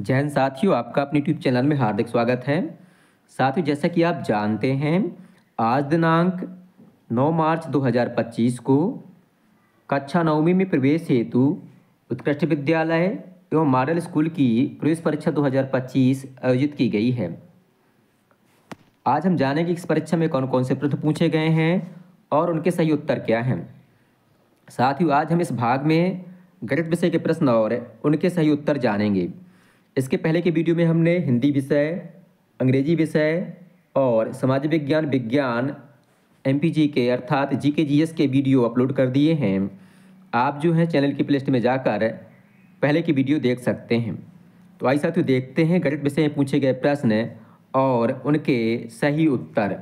जय हिंद साथियों, आपका अपने यूट्यूब चैनल में हार्दिक स्वागत है। साथियों, जैसा कि आप जानते हैं, आज दिनांक 9 मार्च 2025 को कक्षा 9वीं में प्रवेश हेतु उत्कृष्ट विद्यालय एवं मॉडल स्कूल की प्रवेश परीक्षा 2025 आयोजित की गई है। आज हम जानेंगे कि इस परीक्षा में कौन कौन से प्रश्न पूछे गए हैं और उनके सही उत्तर क्या हैं। साथियों, आज हम इस भाग में गणित विषय के प्रश्न और उनके सही उत्तर जानेंगे। इसके पहले के वीडियो में हमने हिंदी विषय, अंग्रेजी विषय और समाज विज्ञान एमपीजी के अर्थात जीके जीएस के वीडियो अपलोड कर दिए हैं। आप जो है चैनल की प्लेलिस्ट में जाकर पहले की वीडियो देख सकते हैं। तो आइए साथियों, देखते हैं गणित विषय में पूछे गए प्रश्न और उनके सही उत्तर।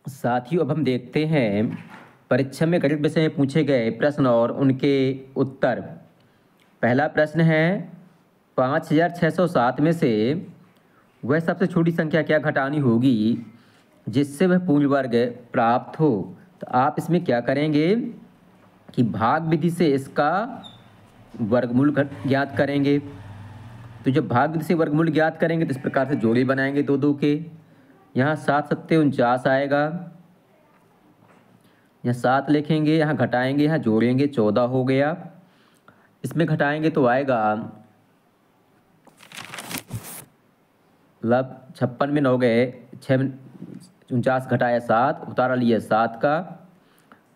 साथियों, अब हम देखते हैं परीक्षा में गणित विषय में पूछे गए प्रश्न और उनके उत्तर। पहला प्रश्न है, 5607 में से वह सबसे छोटी संख्या क्या घटानी होगी जिससे वह पूर्ण वर्ग प्राप्त हो। तो आप इसमें क्या करेंगे कि भाग विधि से इसका वर्गमूल ज्ञात करेंगे। तो जब भाग विधि से वर्गमूल ज्ञात करेंगे तो इस प्रकार से जोड़े बनाएंगे दो दो के। यहाँ 7 सत्ते 49 आएगा, यहाँ 7 लिखेंगे, यहाँ घटाएंगे, यहाँ जोड़ेंगे, 14 हो गया। इसमें घटाएंगे तो आएगा मतलब 56 में 9 गए, 6 49 घटाया 7, उतारा लिया 7 का।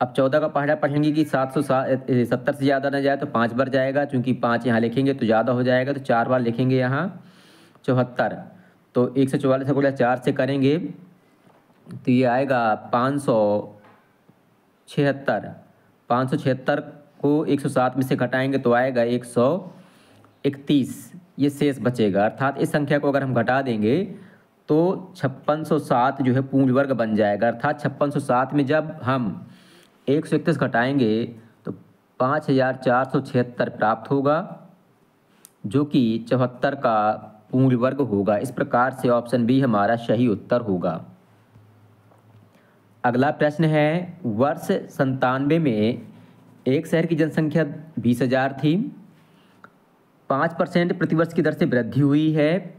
अब 14 का पहाड़ा पढ़ेंगे कि 770 से ज़्यादा ना जाए तो 5 बार जाएगा, चूँकि 5 यहाँ लिखेंगे तो ज़्यादा हो जाएगा, तो 4 बार लिखेंगे यहाँ 74। तो 144 से गुणा 4 से करेंगे तो ये आएगा 576। 576 को 107 में से घटाएंगे तो आएगा 131। ये शेष बचेगा, अर्थात इस संख्या को अगर हम घटा देंगे तो 5607 जो है पूर्ण वर्ग बन जाएगा। अर्थात 5607 में जब हम 131 घटाएंगे तो 5476 प्राप्त होगा, जो कि 74 का पूर्ण वर्ग होगा। इस प्रकार से ऑप्शन बी हमारा सही उत्तर होगा। अगला प्रश्न है, वर्ष 97 में एक शहर की जनसंख्या 20,000 थी। 5% प्रतिवर्ष की दर से वृद्धि हुई है।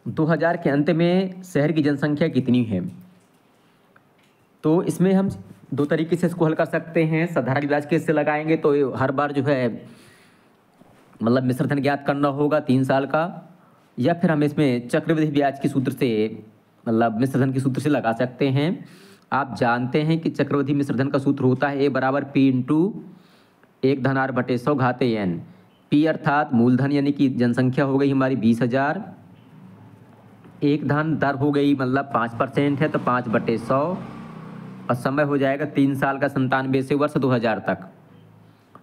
2000 के अंत में शहर की जनसंख्या कितनी है। तो इसमें हम दो तरीके से इसको हल कर सकते हैं। साधारण ब्याज केस से लगाएंगे तो हर बार जो है मतलब मिश्रधन ज्ञात करना होगा 3 साल का, या फिर हम इसमें चक्रवृद्धि ब्याज के सूत्र से मतलब मिश्रधन के सूत्र से लगा सकते हैं। आप जानते हैं कि चक्रवृद्धि मिश्रधन का सूत्र होता है A बराबर P इंटू 1 धन R बटे 100 घाते N। P अर्थात मूलधन यानी कि जनसंख्या हो गई हमारी 20,000, 1 धन दर हो गई मतलब 5% है तो 5 बटे 100, और समय हो जाएगा 3 साल का 97 से वर्ष 2000 तक।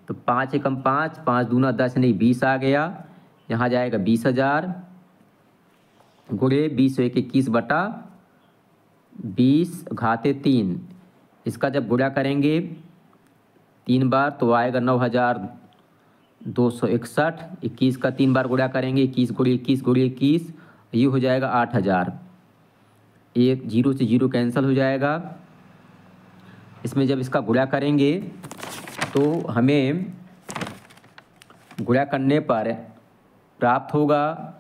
तो 5 एकम 5, 5 दूना 10 नहीं 20 आ गया। यहाँ जाएगा 20,000 गुणे 20 1 21 बटा 20 घाते 3। इसका जब गुणा करेंगे 3 बार तो आएगा 9,261। 21 का 3 बार गुणा करेंगे 21 गुणे 21 गुणे 21, ये हो जाएगा 8,000। 1 0 से 0 कैंसिल हो जाएगा। इसमें जब इसका गुणा करेंगे तो हमें गुणा करने पर प्राप्त होगा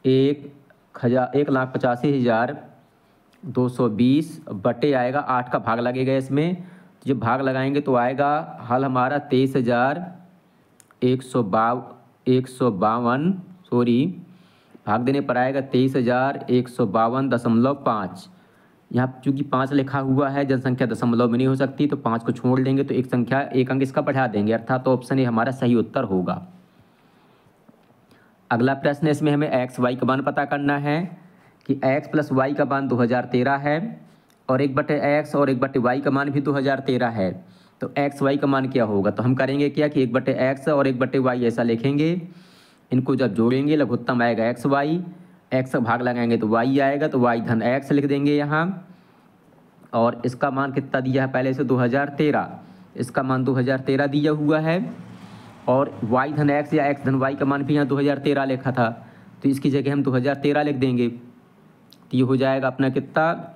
1,85,220 बटे आएगा 8 का भाग लगेगा इसमें। तो जब भाग लगाएंगे तो आएगा हल हमारा 23,152 सॉरी, भाग देने पर आएगा 23,152.5। यहाँ चूँकि 5 लिखा हुआ है, जनसंख्या दशमलव में नहीं हो सकती, तो 5 को छोड़ देंगे तो एक अंक इसका बढ़ा देंगे, अर्थात तो ऑप्शन ए हमारा सही उत्तर होगा। अगला प्रश्न, इसमें हमें एक्स वाई का मान पता करना है कि x प्लस वाई का मान 2013 है और 1/x और 1/y का मान भी 2013 है। तो एक्स वाई का मान क्या होगा। तो हम करेंगे क्या कि 1/x और 1/y ऐसा लिखेंगे। इनको जब जोड़ेंगे लघुत्तम आएगा एक्स वाई, एक्स का भाग लगाएंगे तो y आएगा, तो y धन x लिख देंगे यहाँ। और इसका मान कितना दिया है पहले से 2013, इसका मान 2013 दिया हुआ है, और y धन x या x धन y का मान भी यहाँ 2013 लिखा था, तो इसकी जगह हम 2013 लिख देंगे। तो ये हो जाएगा अपना कितना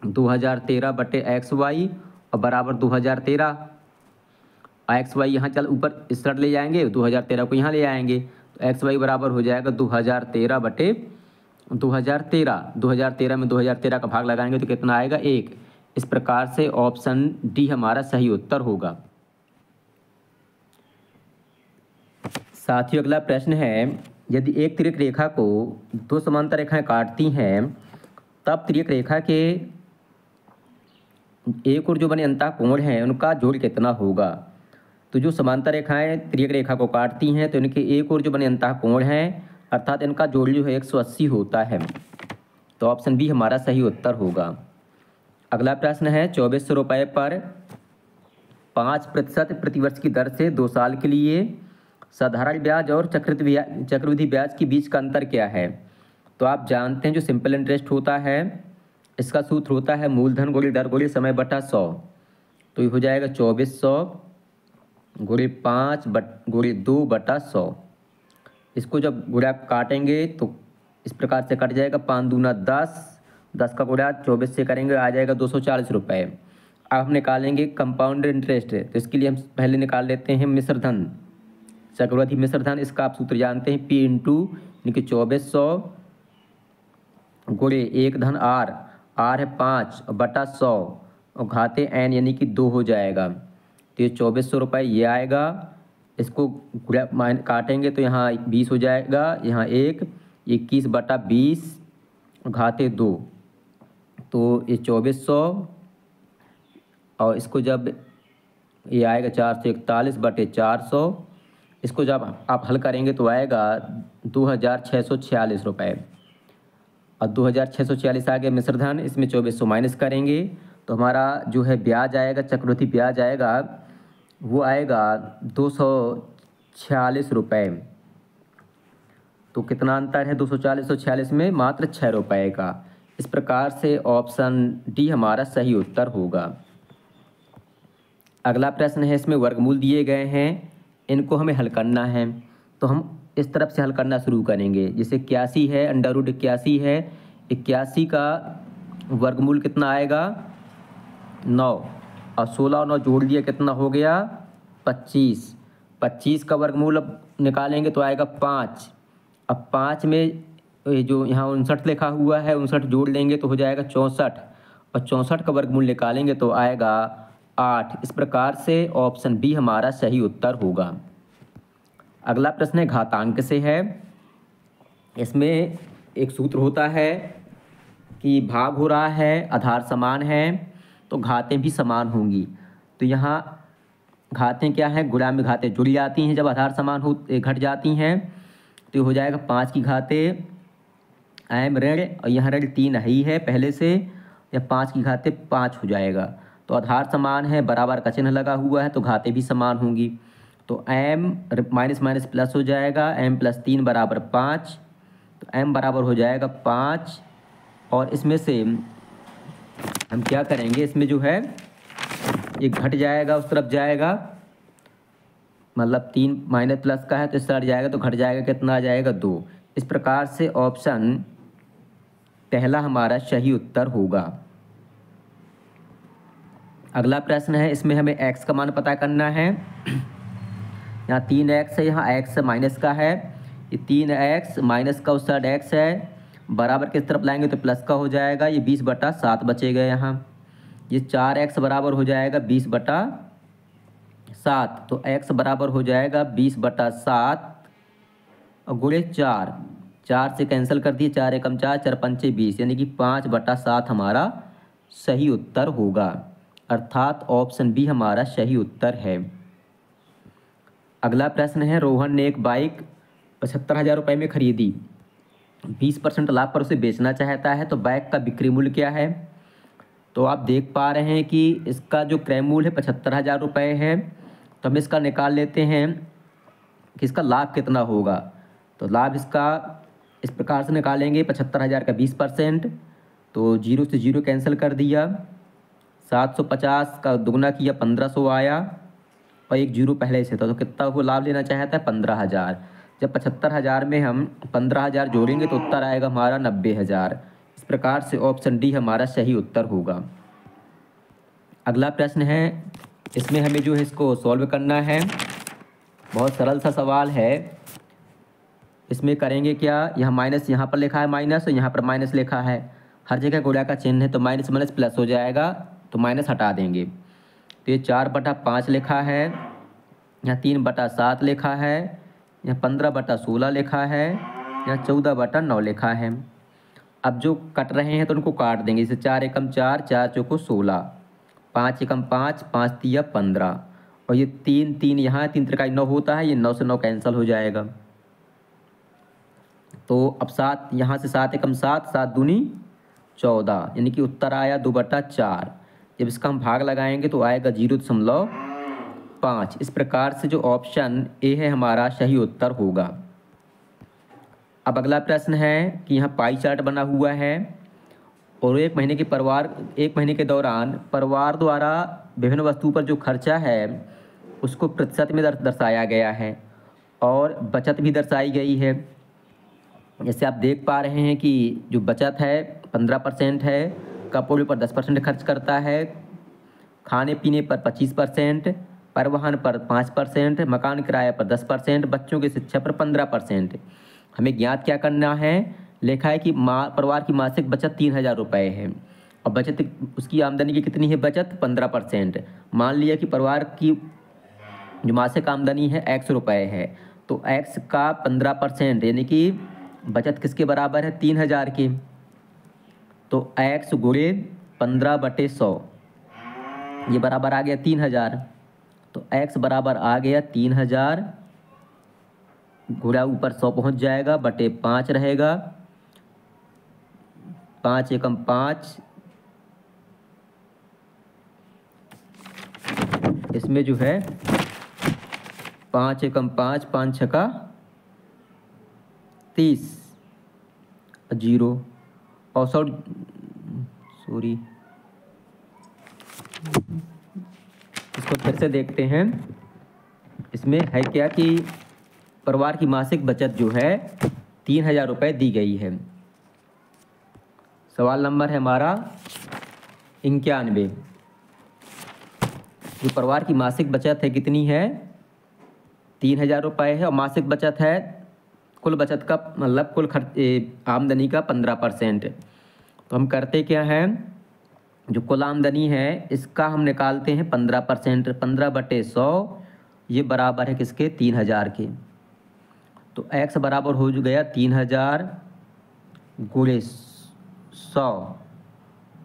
2013 बटे एक्स वाई और बराबर 2013। एक्स वाई यहाँ चल ऊपर इस साइड ले जाएंगे, 2013 को यहाँ ले आएंगे, तो एक्स वाई बराबर हो जाएगा 2013 बटे 2013। 2013 में 2013 का भाग लगाएंगे तो कितना आएगा 1। इस प्रकार से ऑप्शन डी हमारा सही उत्तर होगा। साथियों अगला प्रश्न है, यदि एक तिर्यक रेखा को दो समांतर रेखाएं काटती हैं तब तिर्यक रेखा के एक और जो बने अंतःकोण हैं उनका जोड़ कितना होगा। तो जो समांतर रेखाएं तिर्यक रेखा को काटती हैं तो इनके एक और जो बने अंतःकोण हैं अर्थात इनका जोड़ जो है 180 होता है। तो ऑप्शन बी हमारा सही उत्तर होगा। अगला प्रश्न है, 2400 रुपये पर 5% प्रतिवर्ष की दर से 2 साल के लिए साधारण ब्याज और चक्रवृद्धि ब्याज के बीच का अंतर क्या है। तो आप जानते हैं जो सिंपल इंटरेस्ट होता है इसका सूत्र होता है मूलधन गुणे दर गुणे समय बटा 100। तो ये हो जाएगा 2400 गुणे 5 गुणे 2 बटा 100। इसको जब गुणा काटेंगे तो इस प्रकार से कट जाएगा, 5 दूना 10, 10 का गुणा 24 से करेंगे आ जाएगा 240 रुपये। अब हम निकालेंगे कंपाउंड इंटरेस्ट, तो इसके लिए हम पहले निकाल लेते हैं मिश्र धन, चक्रवृद्धि मिश्र धन। इसका आप सूत्र जानते हैं P इंटू यानी कि 2400 गुणे 1 धन R है 5 बटा 100 और घाते n यानी कि 2 हो जाएगा। तो ये 2400 रुपये ये आएगा, इसको काटेंगे तो यहाँ 20 हो जाएगा, यहाँ 1 21 बटा 20 घाते 2। तो ये 2400 और इसको जब ये आएगा 441 बटे 400, इसको जब आप हल करेंगे तो आएगा 2646 रुपये। और 2646 आ गया मिश्र धन, इसमें 2400 माइनस करेंगे तो हमारा जो है ब्याज आएगा, चक्रवृद्धि ब्याज आएगा, वो आएगा 246 रुपये। तो कितना अंतर है 240 और 46 में, मात्र 6 रुपये का। इस प्रकार से ऑप्शन डी हमारा सही उत्तर होगा। अगला प्रश्न है, इसमें वर्गमूल दिए गए हैं, इनको हमें हल करना है। तो हम इस तरफ से हल करना शुरू करेंगे। जैसे 81 है, √81 है, 81 का वर्गमूल कितना आएगा 9 और 16 और 9 जोड़ दिया कितना हो गया 25। 25 का वर्गमूल अब निकालेंगे तो आएगा 5। अब 5 में ये जो यहाँ 59 लिखा हुआ है 59 जोड़ लेंगे तो हो जाएगा 64 और 64 का वर्गमूल निकालेंगे तो आएगा 8। इस प्रकार से ऑप्शन बी हमारा सही उत्तर होगा। अगला प्रश्न है घातांक से है। इसमें एक सूत्र होता है कि भाग हो रहा है, आधार समान है तो घातें भी समान होंगी। तो यहाँ घातें क्या है, गुणा में घातें जुड़ जाती हैं जब आधार समान हो घट जाती हैं। तो हो जाएगा 5 की घातें m ऋण और यहाँ ऋण 3 ही है पहले से, या 5 की घातें 5 हो जाएगा। तो आधार समान है, बराबर का चिन्ह लगा हुआ है तो घातें भी समान होंगी। तो m माइनस माइनस प्लस हो जाएगा, m + 3 बराबर 5। तो m बराबर हो जाएगा 5 और इसमें से हम क्या करेंगे, इसमें जो है ये घट जाएगा उस तरफ जाएगा, मतलब 3 माइनस प्लस का है तो इस तरफ जाएगा तो घट जाएगा, कितना आ जाएगा 2। इस प्रकार से ऑप्शन पहला हमारा सही उत्तर होगा। अगला प्रश्न है, इसमें हमें x का मान पता करना है। यहाँ 3x है, यहाँ x माइनस का है, ये 3x माइनस का उस साइड x है, बराबर किस तरफ लाएंगे तो प्लस का हो जाएगा, ये 20 बटा 7 बचेगा। यहाँ ये 4x बराबर हो जाएगा 20 बटा 7। तो x बराबर हो जाएगा 20 बटा 7 और गुणे 4, 4 से कैंसिल कर दिए, 4 एकम 4, 4 पंचे 20, यानी कि 5 बटा 7 हमारा सही उत्तर होगा। अर्थात ऑप्शन बी हमारा सही उत्तर है। अगला प्रश्न है, रोहन ने एक बाइक 75,000 रुपये में खरीदी, 20% लाभ पर उसे बेचना चाहता है, तो बाइक का बिक्री मूल्य क्या है। तो आप देख पा रहे हैं कि इसका जो क्रय मूल्य है 75,000 रुपये है। तो हम इसका निकाल लेते हैं कि इसका लाभ कितना होगा। तो लाभ इसका इस प्रकार से निकालेंगे, 75,000 का 20%, तो 0 से 0 कैंसिल कर दिया, 750 का दुगना किया 1500 आया और एक 0 पहले से था, तो कितना वो लाभ लेना चाहता है 15,000। जब 75,000 में हम 15,000 जोड़ेंगे तो उत्तर आएगा हमारा 90,000। इस प्रकार से ऑप्शन डी हमारा सही उत्तर होगा। अगला प्रश्न है, इसमें हमें जो है इसको सॉल्व करना है। बहुत सरल सा सवाल है। इसमें करेंगे क्या, यहाँ माइनस, यहाँ पर लिखा है माइनस और यहाँ पर माइनस लिखा है, हर जगह गुणा का चिन्ह है तो माइनस माइनस प्लस हो जाएगा, तो माइनस हटा देंगे। तो ये 4/5 लिखा है, यहाँ 3/7 लिखा है, यहाँ 15/16 लिखा है, यहाँ 14/9 लिखा है। अब जो कट रहे हैं तो उनको काट देंगे, जैसे 4 एकम 4, 4 चौको 16, 5 एकम 5, 5 तिया 15, और ये 3 3 यहाँ 3 त्रिकाई 9 होता है, ये 9 से 9 कैंसिल हो जाएगा। तो अब 7 यहाँ से 7 एकम 7, 7 दूनी 14, यानी कि उत्तर आया 2/4। जब इसका हम भाग लगाएंगे तो आएगा 0.5। इस प्रकार से जो ऑप्शन ए है हमारा सही उत्तर होगा। अब अगला प्रश्न है कि यहाँ पाई चार्ट बना हुआ है और एक महीने के दौरान परिवार द्वारा विभिन्न वस्तु पर जो खर्चा है उसको प्रतिशत में दर्शाया गया है और बचत भी दर्शाई गई है। जैसे आप देख पा रहे हैं कि जो बचत है 15% है, कपड़ों पर 10% खर्च करता है, खाने पीने पर 25%, परिवहन पर 5%, मकान किराया पर 10%, बच्चों की शिक्षा पर 15%। हमें ज्ञात क्या करना है, लिखा है कि परिवार की मासिक बचत 3,000 रुपये है और बचत उसकी आमदनी की कितनी है, बचत 15%। मान लिया कि परिवार की जो मासिक आमदनी है x रुपये है, तो x का 15% यानी कि बचत किसके बराबर है, 3,000 के। तो x गुणे 15/100 ये बराबर आ गया 3,000। तो x बराबर आ गया 3,000, गुणा ऊपर 100 पहुंच जाएगा, बटे 5 रहेगा, 5 एकम 5, इसमें जो है 5 एकम 5, 5 छका 30, 0 और सॉरी इसको फिर से देखते हैं। इसमें है क्या कि परिवार की मासिक बचत जो है 3,000 रुपये दी गई है। सवाल नंबर है हमारा 91। जो परिवार की मासिक बचत है कितनी है, 3,000 रुपये है और मासिक बचत है कुल बचत का मतलब कुल आमदनी का 15%। तो हम करते क्या हैं, जो कुल आमदनी है इसका हम निकालते हैं 15%, 15/100 ये बराबर है किसके, 3,000 के। तो x बराबर हो गया 3,000 गुणे 100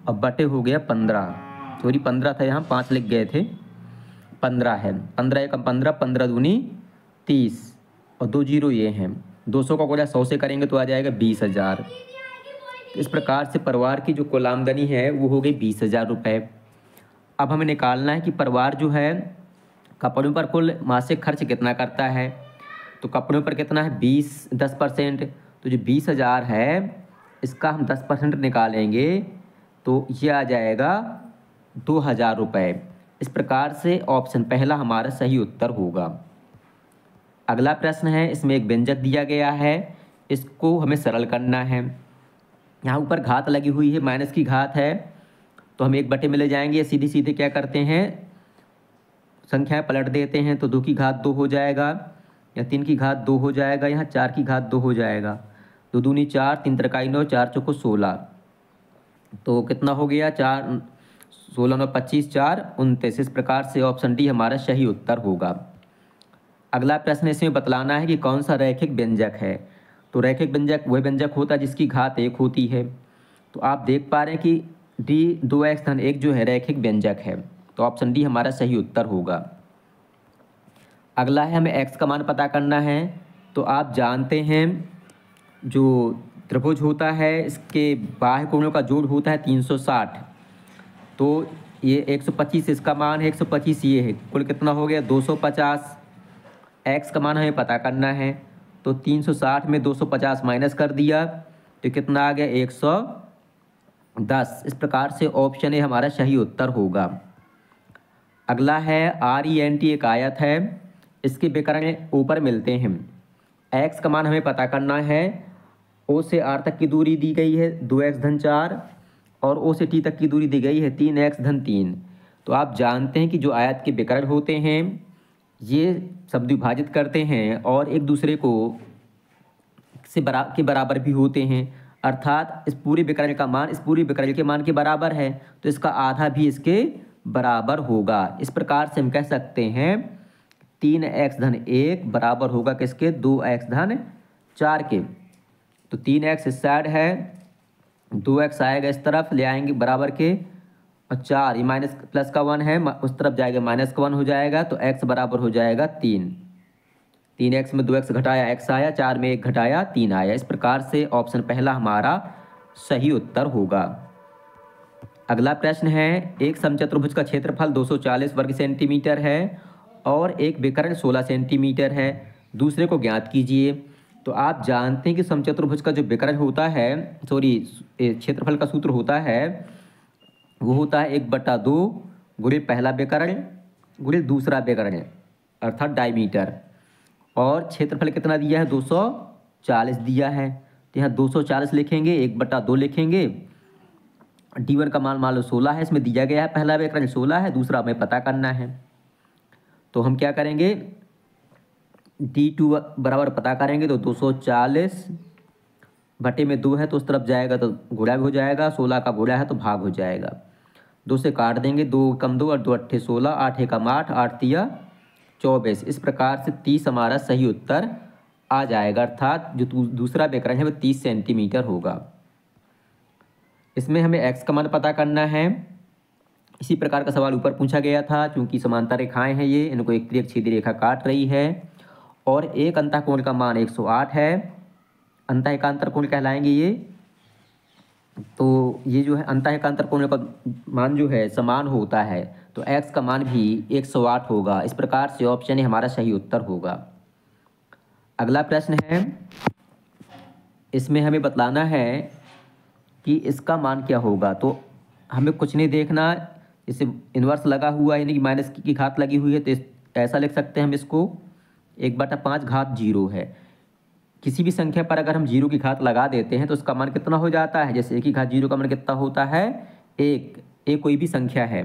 और बटे हो गया 15, सॉरी 15 था, यहाँ 5 लिख गए थे, 15 है, 15 एकम 15, 15 दूनी 30 और 2 0 ये हैं। 200 का गुणा 100 से करेंगे तो आ जाएगा 20,000। इस प्रकार से परिवार की जो कुल आमदनी है वो हो गई 20,000 रुपये। अब हमें निकालना है कि परिवार जो है कपड़ों पर कुल मासिक खर्च कितना करता है। तो कपड़ों पर कितना है, 10%। तो जो 20,000 है इसका हम 10% निकालेंगे तो ये आ जाएगा 2,000 रुपये। इस प्रकार से ऑप्शन पहला हमारा सही उत्तर होगा। अगला प्रश्न है, इसमें एक व्यंजक दिया गया है, इसको हमें सरल करना है। यहाँ ऊपर घात लगी हुई है, माइनस की घात है, तो हम 1/में ले जाएंगे। सीधे सीधे क्या करते हैं, संख्याएं पलट देते हैं। तो 2 की घात 2 हो जाएगा, या 3 की घात 2 हो जाएगा, यहाँ 4 की घात 2 हो जाएगा। 2 दूनी 4, 3 त्रिकाई 9, 4 चौको 16। तो कितना हो गया, 4 16 9 25, 4 29। इस प्रकार से ऑप्शन डी हमारा सही उत्तर होगा। अगला प्रश्न इसमें बतलाना है कि कौन सा रैखिक व्यंजक है। तो रैखिक व्यंजक वह व्यंजक होता है जिसकी घात 1 होती है। तो आप देख पा रहे हैं कि डी 2x धन 1 जो है रैखिक व्यंजक है, तो ऑप्शन डी हमारा सही उत्तर होगा। अगला है, हमें x का मान पता करना है। तो आप जानते हैं जो त्रिभुज होता है इसके बाह्य कोणों का जोड़ होता है 360। तो ये 125 इसका मान है, 125 ये है, कुल कितना हो गया 250। x का मान हमें पता करना है, तो 360 में 250 माइनस कर दिया तो कितना आ गया 110। इस प्रकार से ऑप्शन ए हमारा सही उत्तर होगा। अगला है RENT एक आयत है, इसके विकर्ण ऊपर मिलते हैं। x का मान हमें पता करना है। O से R तक की दूरी दी गई है 2x धन 4 और O से T तक की दूरी दी गई है 3x धन 3। तो आप जानते हैं कि जो आयत के विकर्ण होते हैं ये शब्द विभाजित करते हैं और एक दूसरे को के बराबर भी होते हैं, अर्थात इस पूरे विकर्ण का मान इस पूरे विकर्ण के मान के बराबर है, तो इसका आधा भी इसके बराबर होगा। इस प्रकार से हम कह सकते हैं 3x-1 बराबर होगा किसके, 2x-4 के। तो 3x इस साइड है, 2x आएगा इस तरफ ले आएंगे बराबर के, और 4 ये माइनस प्लस का 1 है उस तरफ जाएगा माइनस का 1 हो जाएगा, तो x बराबर हो जाएगा 3। 3x में 2x घटाया x आया, 4 में 1 घटाया 3 आया। इस प्रकार से ऑप्शन पहला हमारा सही उत्तर होगा। अगला प्रश्न है, एक समचतुर्भुज का क्षेत्रफल 240 वर्ग सेंटीमीटर है और एक विकर्ण 16 सेंटीमीटर है, दूसरे को ज्ञात कीजिए। तो आप जानते हैं कि समचतुर्भुज का जो विकर्ण होता है क्षेत्रफल का सूत्र होता है वो होता है 1/2 गुणे पहला विकर्ण गुणे दूसरा विकर्ण अर्थात डायमीटर, और क्षेत्रफल कितना दिया है 240 दिया है, तो यहाँ 240 लिखेंगे, 1/2 लिखेंगे, d1 का मान लो 16 है, इसमें दिया गया है पहला विकर्ण 16 है, दूसरा हमें पता करना है। तो हम क्या करेंगे, d2 बराबर पता करेंगे, तो 240 बटे में 2 है तो उस तरफ जाएगा तो गुणा भी हो जाएगा, 16 का गुणा है तो भाग हो जाएगा, 2 से काट देंगे, 2 कम 2 और 2 अट्ठे 16, 8 एकम 8, 8 तिया 24। इस प्रकार से 30 हमारा सही उत्तर आ जाएगा, अर्थात जो दूसरा विकर्ण है वह 30 सेंटीमीटर होगा। इसमें हमें x का मान पता करना है। इसी प्रकार का सवाल ऊपर पूछा गया था, चूंकि समांतर रेखाएं हैं ये, इनको एक तिर्यक छेदी रेखा काट रही है, और एक अंतःकोण का मान 108 है, अंतः एकांतर कोण कहलाएंगे ये। तो ये जो है अंतः एकांतर कोण का मान जो है समान होता है, तो x का मान भी 108 होगा। इस प्रकार से ऑप्शन ए हमारा सही उत्तर होगा। अगला प्रश्न है, इसमें हमें बतलाना है कि इसका मान क्या होगा। तो हमें कुछ नहीं देखना, इसे इन्वर्स लगा हुआ है यानी कि माइनस की घात लगी हुई है, तो ऐसा लिख सकते हैं हम इसको 1/5 घात 0 है। किसी भी संख्या पर अगर हम 0 की घात लगा देते हैं तो उसका मान कितना हो जाता है, जैसे 1 की घात 0 का मान कितना होता है 1, एक कोई भी संख्या है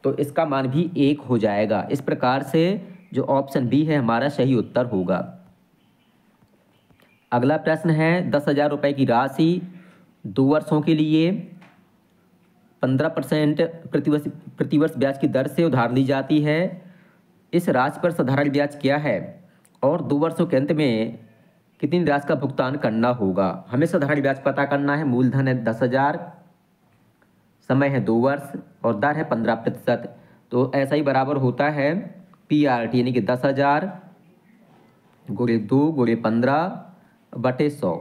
तो इसका मान भी 1 हो जाएगा। इस प्रकार से जो ऑप्शन बी है हमारा सही उत्तर होगा। अगला प्रश्न है, 10,000 रुपये की राशि 2 वर्षों के लिए 15% प्रतिवर्ष ब्याज की दर से उधार ली जाती है। इस राशि पर साधारण ब्याज क्या है और 2 वर्षों के अंत में कितनी राशि का भुगतान करना होगा। हमें साधारण ब्याज पता करना है। मूलधन है 10,000, समय है 2 वर्ष और दर है 15%। तो ऐसा ही बराबर होता है PRT यानी कि 10,000 गुणे 2 गुणे 15 बटे 100।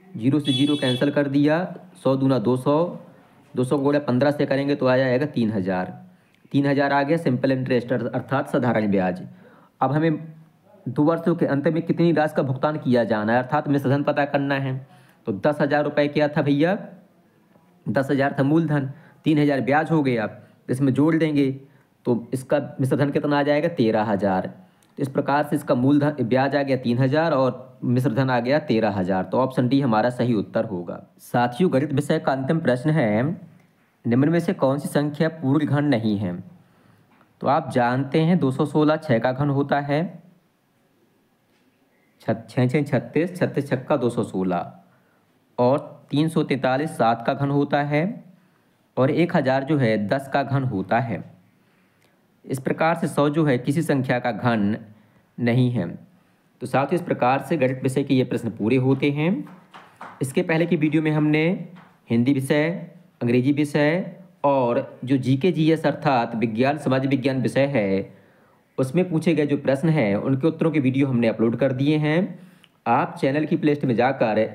0 से 0 कैंसिल कर दिया, 100 दूना 200, 200 गुणे 15 से करेंगे तो आ जाएगा 3,000। 3,000 आ गया सिंपल इंटरेस्ट अर्थात साधारण ब्याज। अब हमें 2 वर्षों के अंत में कितनी राशि का भुगतान किया जाना है अर्थात मिश्रधन पता करना है। तो 10,000 रुपये क्या था भैया, 10,000 था मूलधन, 3,000 ब्याज हो गया, इसमें जोड़ देंगे तो इसका मिश्रधन कितना आ जाएगा 13,000। तो इस प्रकार से इसका मूलधन ब्याज आ गया 3,000 और मिश्रधन आ गया 13,000। तो ऑप्शन डी हमारा सही उत्तर होगा। साथियों, गणित विषय का अंतिम प्रश्न है, निम्न में से कौन सी संख्या पूर्ण घन नहीं है। तो आप जानते हैं 216 6 का घन होता है, 6 6 36, 36 छक्का 216, और 343 7 का घन होता है, और 1000 जो है 10 का घन होता है। इस प्रकार से 100 जो है किसी संख्या का घन नहीं है। तो साथ ही इस प्रकार से गणित विषय के ये प्रश्न पूरे होते हैं। इसके पहले की वीडियो में हमने हिंदी विषय, अंग्रेजी विषय और जो GK GS अर्थात विज्ञान समाज विज्ञान विषय है उसमें पूछे गए जो प्रश्न हैं उनके उत्तरों के वीडियो हमने अपलोड कर दिए हैं। आप चैनल की प्लेलिस्ट में जाकर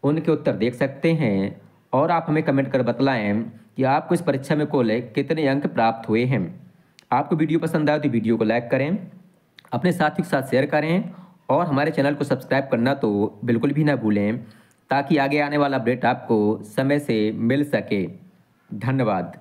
उनके उत्तर देख सकते हैं और आप हमें कमेंट कर बतलाएं कि आपको इस परीक्षा में कुल कितने अंक प्राप्त हुए हैं। आपको वीडियो पसंद आए तो वीडियो को लाइक करें, अपने साथियों के साथ शेयर करें और हमारे चैनल को सब्सक्राइब करना तो बिल्कुल भी ना भूलें ताकि आगे आने वाला अपडेट आपको समय से मिल सके। धन्यवाद।